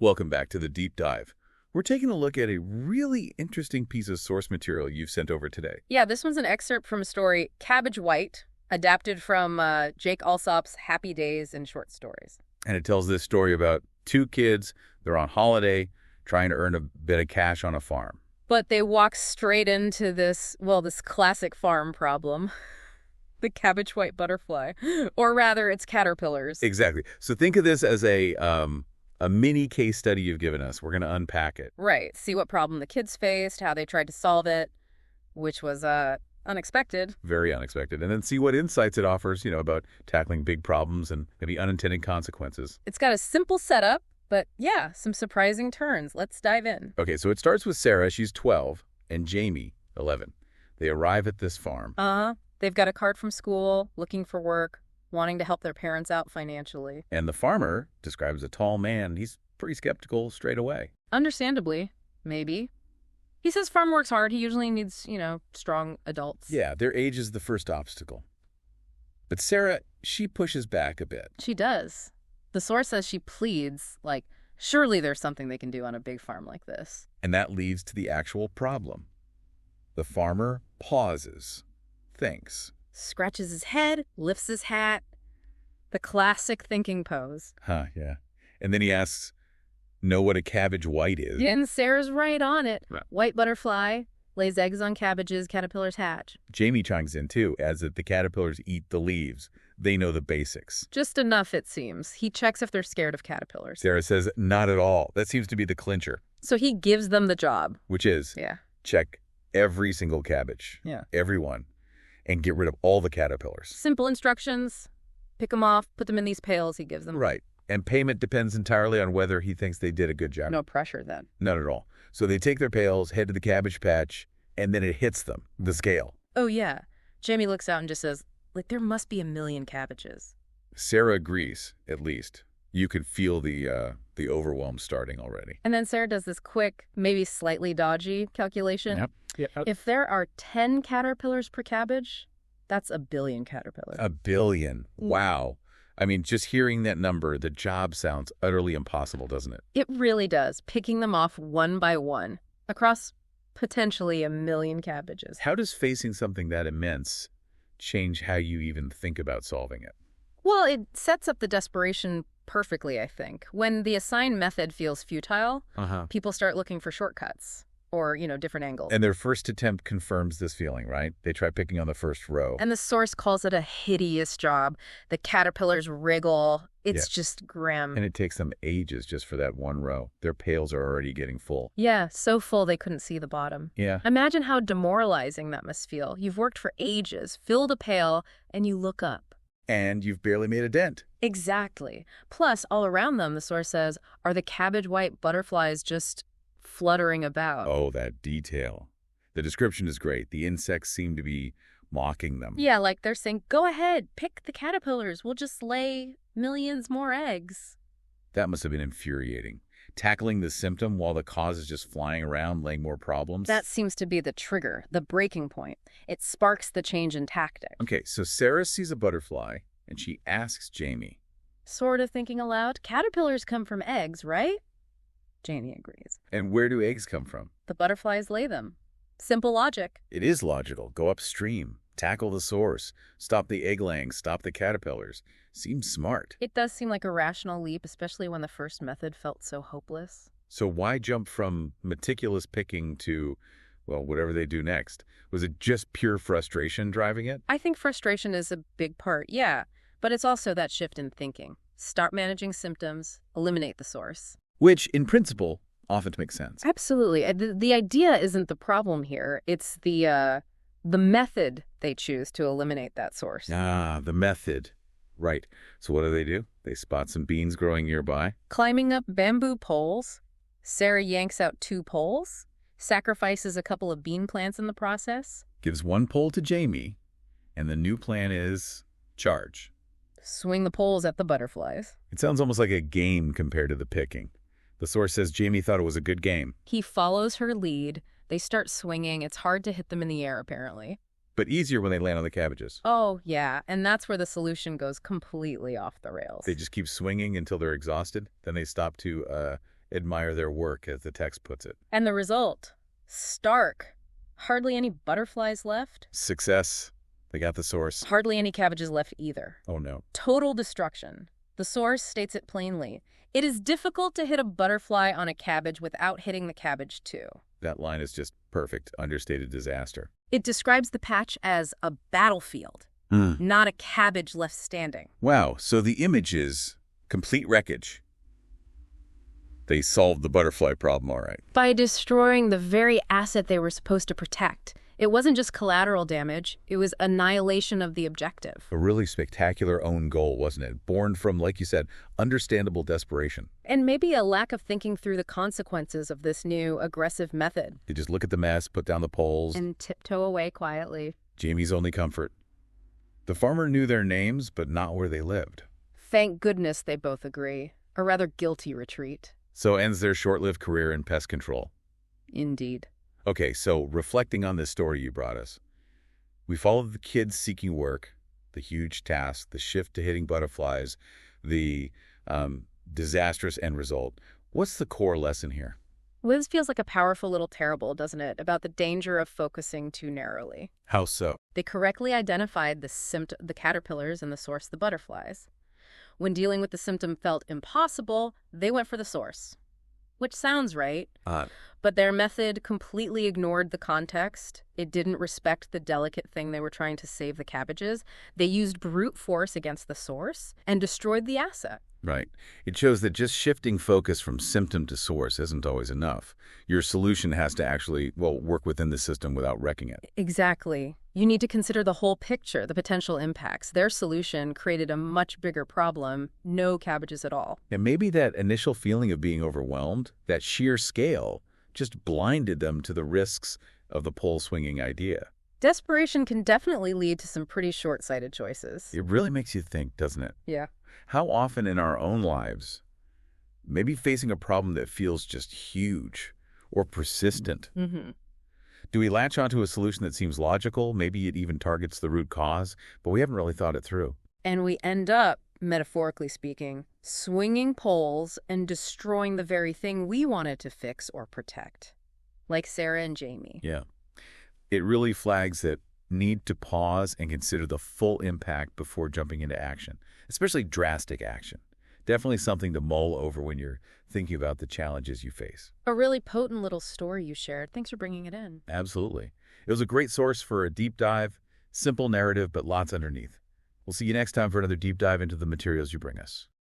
Welcome back to the Deep Dive. We're taking a look at a really interesting piece of source material you've sent over today. Yeah, this one's an excerpt from a story, Cabbage White, adapted from Jake Alsop's Happy Days and Short Stories. And it tells this story about two kids. They're on holiday, trying to earn a bit of cash on a farm. But they walk straight into this classic farm problem. The cabbage white butterfly. Or rather, it's caterpillars. Exactly. So think of this as a mini case study you've given us. We're going to unpack it. Right. See what problem the kids faced, how they tried to solve it, which was unexpected. Very unexpected. And then see what insights it offers, about tackling big problems and maybe unintended consequences. It's got a simple setup, but yeah, some surprising turns. Let's dive in. Okay, so it starts with Sarah. She's 12, and Jamie, 11. They arrive at this farm. They've got a card from school, looking for work, wanting to help their parents out financially. And the farmer, described as a tall man, he's pretty skeptical straight away. Understandably, maybe. He says farm work's hard. He usually needs, strong adults. Yeah, their age is the first obstacle. But Sarah, she pushes back a bit. She does. The source says she pleads, like, surely there's something they can do on a big farm like this. And that leads to the actual problem. The farmer pauses, thinks. Scratches his head, lifts his hat. The classic thinking pose. Yeah. And then he asks, know what a cabbage white is? Yeah, and Sarah's right on it. Right. White butterfly, lays eggs on cabbages, caterpillars hatch. Jamie chimes in, too, adds that the caterpillars eat the leaves. They know the basics. Just enough, it seems. He checks if they're scared of caterpillars. Sarah says, not at all. That seems to be the clincher. So he gives them the job. Which is, check every single cabbage. Yeah. Every one. And get rid of all the caterpillars. Simple instructions. Pick them off, put them in these pails he gives them. Right. And payment depends entirely on whether he thinks they did a good job. No pressure then. Not at all. So they take their pails, head to the cabbage patch, and then it hits them, the scale. Oh, yeah. Jamie looks out and just says, there must be 1 million cabbages. Sarah agrees, at least. You could feel the overwhelm starting already. And then Sarah does this quick, maybe slightly dodgy calculation. Yep. If there are 10 caterpillars per cabbage, that's 1 billion caterpillars. 1 billion. Wow. I mean, just hearing that number, the job sounds utterly impossible, doesn't it? It really does, picking them off one by one across potentially 1 million cabbages. How does facing something that immense change how you even think about solving it? Well, it sets up the desperation perfectly, I think. When the assigned method feels futile, people start looking for shortcuts or, different angles. And their first attempt confirms this feeling, right? They try picking on the first row. And the source calls it a hideous job. The caterpillars wriggle. It's just grim. And it takes them ages just for that one row. Their pails are already getting full. Yeah, so full they couldn't see the bottom. Yeah. Imagine how demoralizing that must feel. You've worked for ages, filled a pail, and you look up. And you've barely made a dent. Exactly. Plus, all around them, the source says, are the cabbage white butterflies just fluttering about. Oh, that detail. The description is great. The insects seem to be mocking them. Yeah, like they're saying, go ahead, pick the caterpillars. We'll just lay millions more eggs. That must have been infuriating. Tackling the symptom while the cause is just flying around, laying more problems. That seems to be the trigger, the breaking point. It sparks the change in tactic. Okay, so Sarah sees a butterfly, and she asks Jamie. Sort of thinking aloud, caterpillars come from eggs, right? Jamie agrees. And where do eggs come from? The butterflies lay them. Simple logic. It is logical. Go upstream. Tackle the source. Stop the egg laying. Stop the caterpillars. Seems smart. It does seem like a rational leap, especially when the first method felt so hopeless. So why jump from meticulous picking to, whatever they do next? Was it just pure frustration driving it? I think frustration is a big part, yeah. But it's also that shift in thinking. Start managing symptoms, eliminate the source. Which, in principle, often makes sense. Absolutely. The idea isn't the problem here. It's the method they choose to eliminate that source. Ah, the method. Right. So what do? They spot some beans growing nearby. Climbing up bamboo poles. Sarah yanks out 2 poles, sacrifices a couple of bean plants in the process. Gives 1 pole to Jamie, and the new plan is charge. Swing the poles at the butterflies. It sounds almost like a game compared to the picking. The source says Jamie thought it was a good game. He follows her lead. They start swinging. It's hard to hit them in the air, apparently. But easier when they land on the cabbages. Oh, yeah. And that's where the solution goes completely off the rails. They just keep swinging until they're exhausted. Then they stop to admire their work, as the text puts it. And the result? Stark. Hardly any butterflies left. Success. They got the source. Hardly any cabbages left either. Oh, no. Total destruction. The source states it plainly. It is difficult to hit a butterfly on a cabbage without hitting the cabbage too. That line is just perfect. Understated disaster. It describes the patch as a battlefield, not a cabbage left standing. Wow. So the image is complete wreckage. They solved the butterfly problem, all right. By destroying the very asset they were supposed to protect. It wasn't just collateral damage, it was annihilation of the objective. A really spectacular own goal, wasn't it? Born from, like you said, understandable desperation. And maybe a lack of thinking through the consequences of this new aggressive method. You just look at the mess, put down the poles. And tiptoe away quietly. Jamie's only comfort. The farmer knew their names, but not where they lived. Thank goodness they both agree. A rather guilty retreat. So ends their short-lived career in pest control. Indeed. Okay, so reflecting on this story you brought us, we followed the kids seeking work, the huge task, the shift to hitting butterflies, the disastrous end result. What's the core lesson here? Well, this feels like a powerful little terrible, doesn't it, about the danger of focusing too narrowly. How so? They correctly identified the caterpillars and the source, the butterflies. When dealing with the symptom felt impossible, they went for the source. Which sounds right, but their method completely ignored the context. It didn't respect the delicate thing they were trying to save the cabbages. They used brute force against the source and destroyed the asset. Right. It shows that just shifting focus from symptom to source isn't always enough. Your solution has to actually, work within the system without wrecking it. Exactly. You need to consider the whole picture, the potential impacts. Their solution created a much bigger problem, no cabbages at all. And maybe that initial feeling of being overwhelmed, that sheer scale, just blinded them to the risks of the pole-swinging idea. Desperation can definitely lead to some pretty short-sighted choices. It really makes you think, doesn't it? Yeah. How often in our own lives, maybe facing a problem that feels just huge or persistent, do we latch onto a solution that seems logical? Maybe it even targets the root cause, but we haven't really thought it through. And we end up, metaphorically speaking, swinging poles and destroying the very thing we wanted to fix or protect, like Sarah and Jamie. Yeah. It really flags that need to pause and consider the full impact before jumping into action, especially drastic action. Definitely something to mull over when you're thinking about the challenges you face. A really potent little story you shared. Thanks for bringing it in. Absolutely. It was a great source for a deep dive, simple narrative, but lots underneath. We'll see you next time for another deep dive into the materials you bring us.